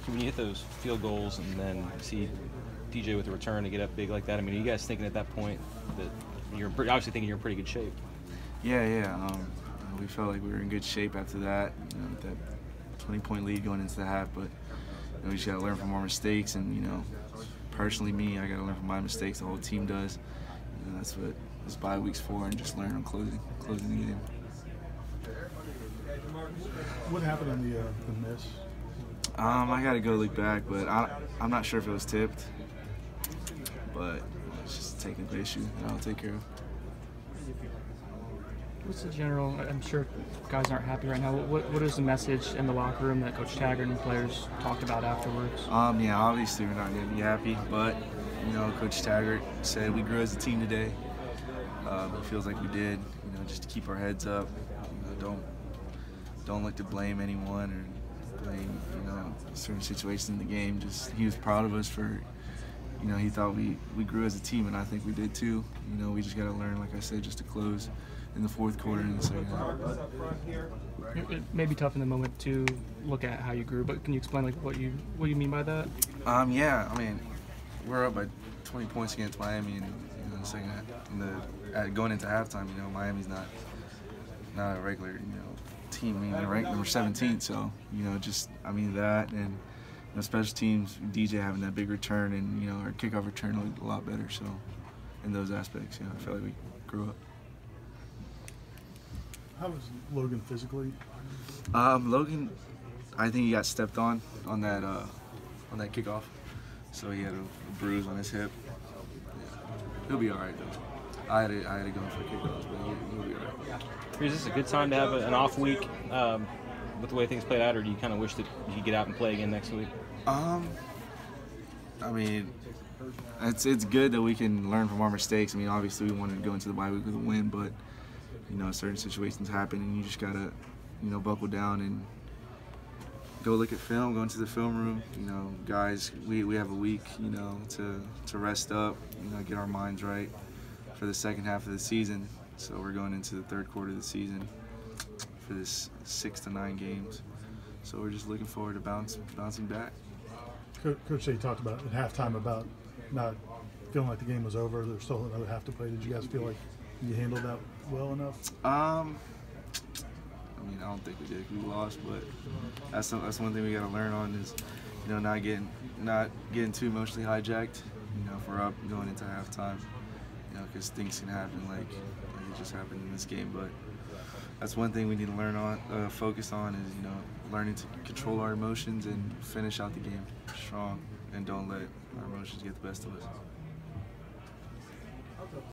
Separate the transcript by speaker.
Speaker 1: when you hit those field goals and then see DJ with the return to get up big like that, I mean, are you guys thinking at that point that you're obviously thinking you're in pretty good shape?
Speaker 2: Yeah. We felt like we were in good shape after that. With that 20-point lead going into the half, but we just got to learn from our mistakes. And personally, I got to learn from my mistakes. The whole team does. That's what this bye week's for, and just learn on closing the game.
Speaker 3: What happened on the miss?
Speaker 2: I got to go look back, but I'm not sure if it was tipped. But it's just a technical issue that I'll take care of.
Speaker 4: What's the general? I'm sure guys aren't happy right now. What is the message in the locker room that Coach Taggart and players talked about afterwards?
Speaker 2: Yeah, obviously we're not going to be happy, but Coach Taggart said we grew as a team today. He feels like we did. Just to keep our heads up. Don't look to blame anyone or blame certain situations in the game. Just he was proud of us for. He thought we grew as a team, and I think we did too. We just got to learn, like I said, just to close in the fourth quarter and the second half.
Speaker 4: It may be tough in the moment to look at how you grew, but can you explain what you mean by that?
Speaker 2: Yeah, I mean, we're up by 20 points against Miami in the second half. Going into halftime, Miami's not a regular team. I mean, they're ranked number 17, so that and. Special teams, DJ having that big return, and our kickoff return looked a lot better. So, in those aspects, I feel like we grew up.
Speaker 3: How was Logan physically?
Speaker 2: Logan, I think he got stepped on that kickoff, so he had a bruise on his hip. Yeah. He'll be all right though. I had to go for kickoffs, but he'll be all right.
Speaker 1: Is this a good time to have an off week with the way things played out, or do you kind of wish that you could get out and play again next week?
Speaker 2: I mean, it's good that we can learn from our mistakes. I mean, obviously we wanted to go into the bye week with a win, but certain situations happen, and you just gotta buckle down and go look at film, go into the film room. Guys, we have a week to rest up, get our minds right for the second half of the season. So we're going into the third quarter of the season for this 6 to 9 games. So we're just looking forward to bouncing back.
Speaker 3: Coach Shea talked about at halftime about not feeling like the game was over. There's still another half to play. Did you guys feel like you handled that well enough?
Speaker 2: I don't think we did. We lost, but that's one thing we got to learn on is, not getting too emotionally hijacked. If we're up going into halftime, because things can happen like it just happened in this game. But that's one thing we need to learn on, focus on is learning to control our emotions and finish out the game strong, and don't let our emotions get the best of us.